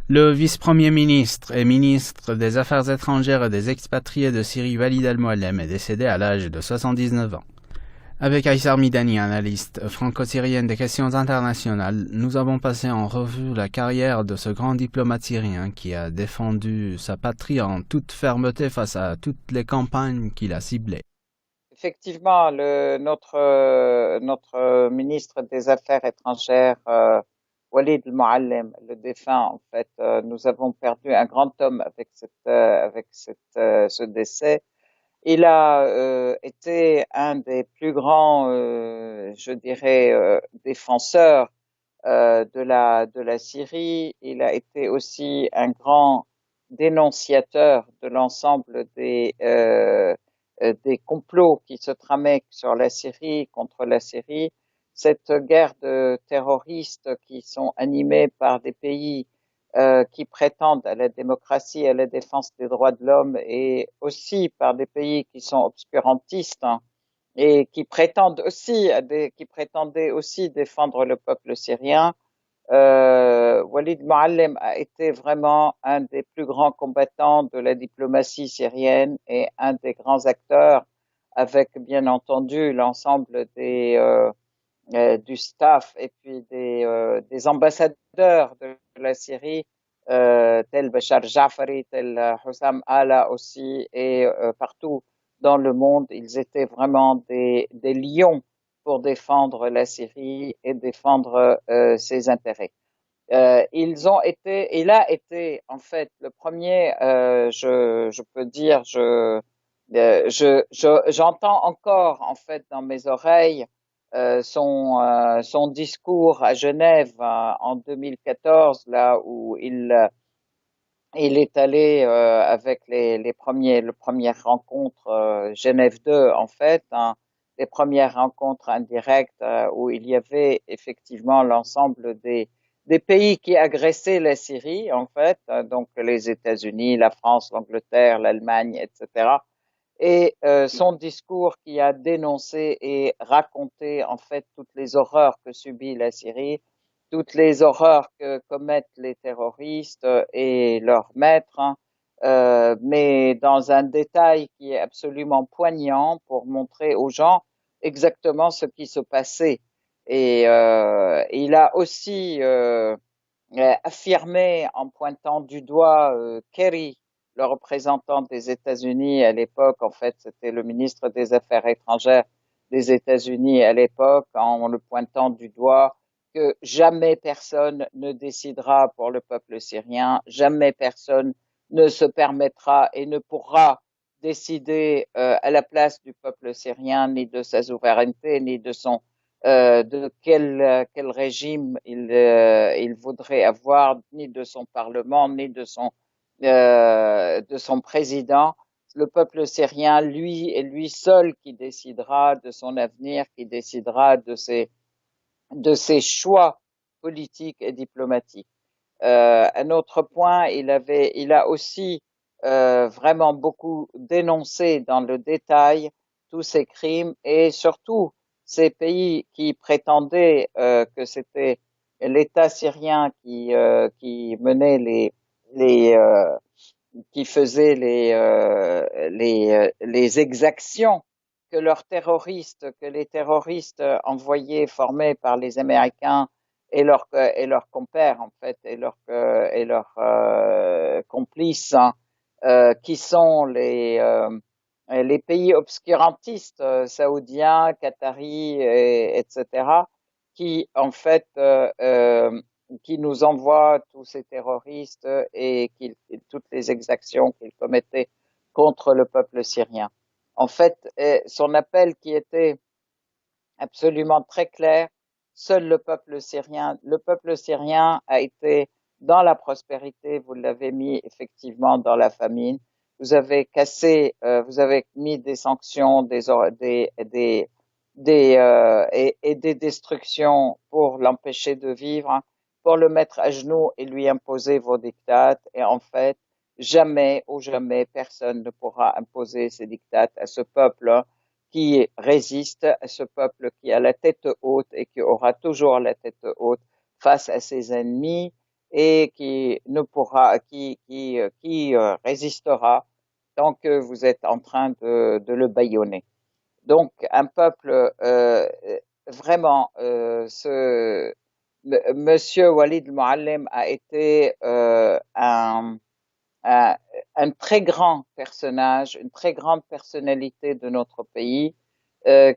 Le vice-premier ministre et ministre des Affaires étrangères et des expatriés de Syrie, Walid al-Muallem, est décédé à l'âge de 79 ans. Avec Aïssar Midani, analyste franco-syrienne des questions internationales, nous avons passé en revue la carrière de ce grand diplomate syrien qui a défendu sa patrie en toute fermeté face à toutes les campagnes qu'il a ciblées. Effectivement, notre ministre des Affaires étrangères, Walid al-Muallem, le défunt, en fait, nous avons perdu un grand homme avec ce décès. Il a été un des plus grands, je dirais, défenseurs de la Syrie. Il a été aussi un grand dénonciateur de l'ensemble des complots qui se tramaient sur la Syrie, contre la Syrie. Cette guerre de terroristes qui sont animés par des pays qui prétendent à la démocratie et à la défense des droits de l'homme et aussi par des pays qui sont obscurantistes, hein, et qui prétendaient aussi défendre le peuple syrien. Walid Muallem a été vraiment un des plus grands combattants de la diplomatie syrienne et un des grands acteurs avec bien entendu l'ensemble du staff et puis des ambassadeurs de la Syrie, tels Bachar Jafari, tels Hussam Ala aussi, et partout dans le monde, ils étaient vraiment des lions pour défendre la Syrie et défendre ses intérêts. Il a été en fait le premier, je peux dire, j'entends encore en fait dans mes oreilles son discours à Genève en 2014, là où il est allé avec les premières rencontres Genève 2 en fait, hein, les premières rencontres indirectes où il y avait effectivement l'ensemble des pays qui agressaient la Syrie en fait, donc les États-Unis, la France, l'Angleterre, l'Allemagne, etc. Et son discours qui a dénoncé et raconté en fait toutes les horreurs que subit la Syrie, toutes les horreurs que commettent les terroristes et leurs maîtres, hein, mais dans un détail qui est absolument poignant pour montrer aux gens exactement ce qui se passait. Et il a aussi affirmé en pointant du doigt Kerry, le représentant des États-Unis à l'époque, en fait, c'était le ministre des Affaires étrangères des États-Unis à l'époque, en le pointant du doigt, que jamais personne ne décidera pour le peuple syrien, jamais personne ne se permettra et ne pourra décider à la place du peuple syrien, ni de sa souveraineté, ni de quel régime il voudrait avoir, ni de son parlement, ni de son président. Le peuple syrien, lui, est lui seul qui décidera de son avenir, qui décidera de ses choix politiques et diplomatiques. Un autre point, il a aussi vraiment beaucoup dénoncé dans le détail tous ces crimes et surtout ces pays qui prétendaient que c'était l'État syrien qui menait les qui faisait les exactions que les terroristes envoyés, formés par les Américains et leurs compères en fait et leurs complices, hein, qui sont les pays obscurantistes saoudiens, qataris, etc., qui en fait qui nous envoient tous ces terroristes et toutes les exactions qu'ils commettaient contre le peuple syrien. En fait, son appel qui était absolument très clair, seul le peuple syrien a été dans la prospérité, vous l'avez mis effectivement dans la famine, vous avez mis des sanctions, et des destructions pour l'empêcher de vivre, pour le mettre à genoux et lui imposer vos dictats. Et en fait, jamais ou jamais personne ne pourra imposer ces dictats à ce peuple qui résiste, à ce peuple qui a la tête haute et qui aura toujours la tête haute face à ses ennemis. et qui ne pourra, qui résistera tant que vous êtes en train de le bâillonner. Donc, un peuple vraiment, Monsieur Walid Muallim a été un, un très grand personnage, une très grande personnalité de notre pays,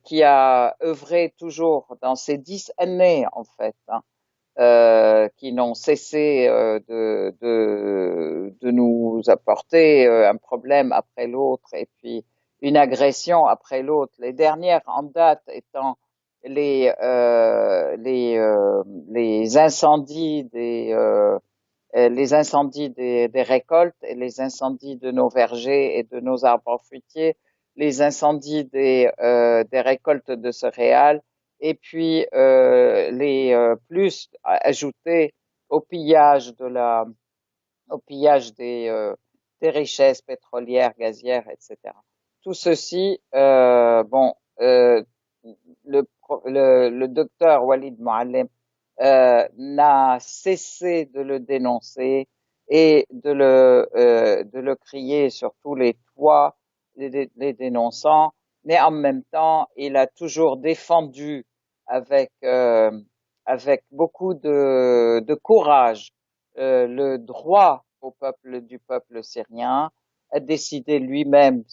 qui a œuvré toujours dans ces 10 années, en fait, hein, qui n'ont cessé de nous apporter un problème après l'autre et puis une agression après l'autre. Les dernières en date étant les incendies des récoltes et les incendies de nos vergers et de nos arbres fruitiers, les incendies des récoltes de céréales, et puis les plus ajoutés au pillage au pillage des richesses pétrolières, gazières, etc. Tout ceci, bon, le docteur Walid Muallim n'a cessé de le dénoncer et de le crier sur tous les toits, les dénonçant, mais en même temps, il a toujours défendu avec, avec beaucoup de courage le droit du peuple syrien à décider lui-même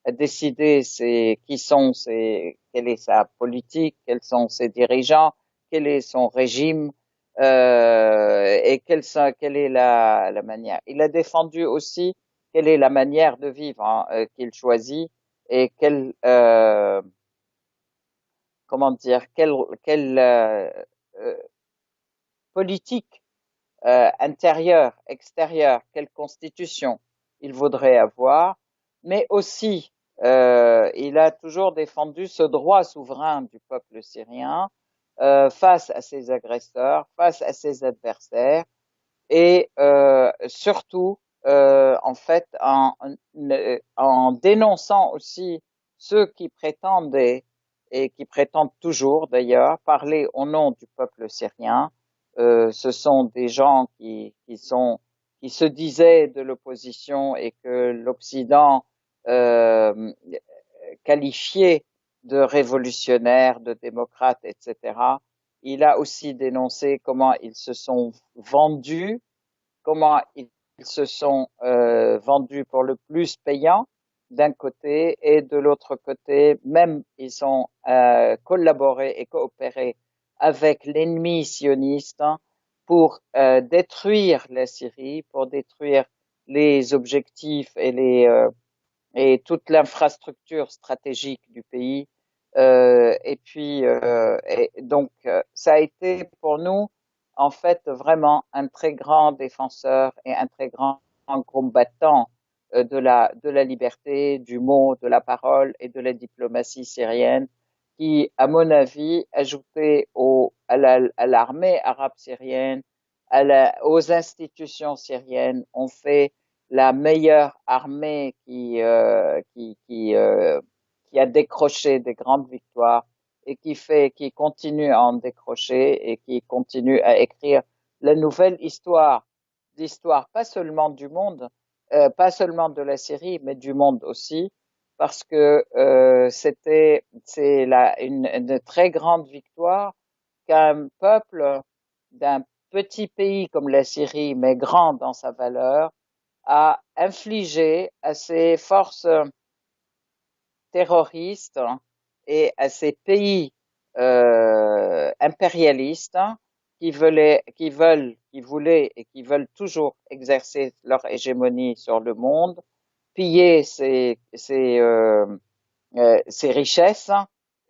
à décider quelle est sa politique, quels sont ses dirigeants, quel est son régime et quelle est la manière. Il a défendu aussi quelle est la manière de vivre hein, qu'il choisit et comment dire quelle euh, politique intérieure, extérieure, quelle constitution il voudrait avoir, mais aussi il a toujours défendu ce droit souverain du peuple syrien face à ses agresseurs, face à ses adversaires, et surtout en fait en dénonçant aussi ceux qui prétendaient et qui prétendent toujours d'ailleurs parler au nom du peuple syrien. Ce sont des gens qui se disaient de l'opposition et que l'Occident euh, qualifiait de révolutionnaires, de démocrates, etc. Il a aussi dénoncé comment ils se sont vendus, comment ils se sont vendus pour le plus payant d'un côté et de l'autre côté, même ils ont collaboré et coopéré avec l'ennemi sioniste pour détruire la Syrie, pour détruire les objectifs et toute l'infrastructure stratégique du pays. Et puis, et donc, ça a été pour nous, en fait, vraiment un très grand défenseur et un très grand combattant de la liberté, du mot, de la parole et de la diplomatie syrienne, qui, à mon avis, ajouté à l'armée arabe syrienne, aux institutions syriennes, ont fait la meilleure armée qui a décroché des grandes victoires et qui continue à en décrocher et qui continue à écrire la nouvelle histoire, l'histoire pas seulement du monde, pas seulement de la Syrie, mais du monde aussi, parce que une très grande victoire qu'un peuple d'un petit pays comme la Syrie, mais grand dans sa valeur, a infligé à ces forces terroristes et à ces pays impérialistes qui voulaient et qui veulent toujours exercer leur hégémonie sur le monde, piller ces richesses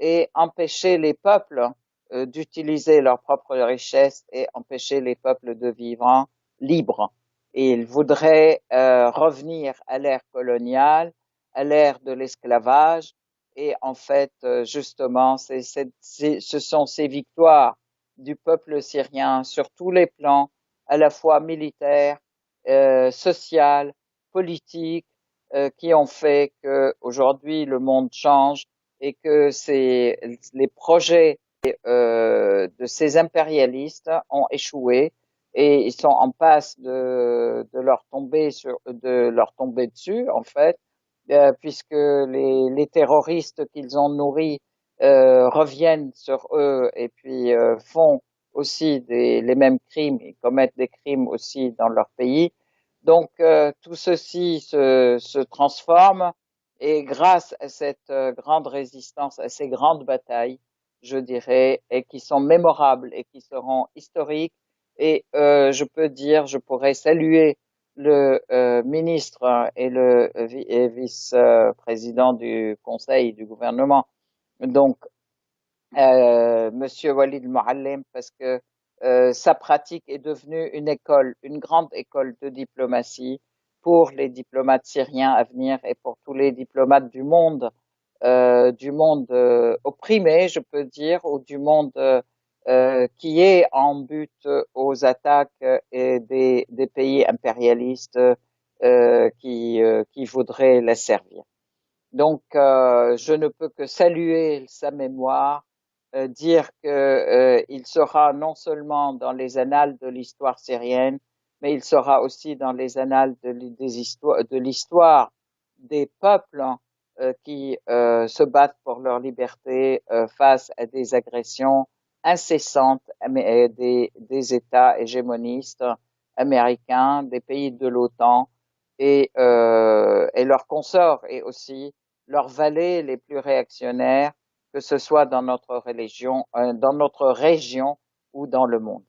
et empêcher les peuples d'utiliser leurs propres richesses et empêcher les peuples de vivre libres. Et ils voudraient revenir à l'ère coloniale, à l'ère de l'esclavage. Et en fait, justement, ce sont ces victoires du peuple syrien sur tous les plans, à la fois militaire, social, politique, qui ont fait que aujourd'hui le monde change et que les projets de ces impérialistes ont échoué et ils sont en passe de leur tomber dessus en fait, puisque les terroristes qu'ils ont nourris reviennent sur eux et puis font aussi les mêmes crimes et commettent des crimes aussi dans leur pays. Donc tout ceci se transforme et grâce à cette grande résistance, à ces grandes batailles, je dirais, et qui sont mémorables et qui seront historiques. Et je pourrais saluer le ministre et le vice-président du Conseil du gouvernement, donc Monsieur Walid Moallem, parce que sa pratique est devenue une école, une grande école de diplomatie pour les diplomates syriens à venir et pour tous les diplomates du monde opprimé, je peux dire, ou du monde qui est en but aux attaques et des pays impérialistes qui voudraient les servir. Donc, je ne peux que saluer sa mémoire, dire que il sera non seulement dans les annales de l'histoire syrienne, mais il sera aussi dans les annales de l'histoire des peuples qui se battent pour leur liberté face à des agressions incessantes des États hégémonistes américains, des pays de l'OTAN et leurs consorts et aussi leurs valets les plus réactionnaires, que ce soit dans notre religion, dans notre région ou dans le monde.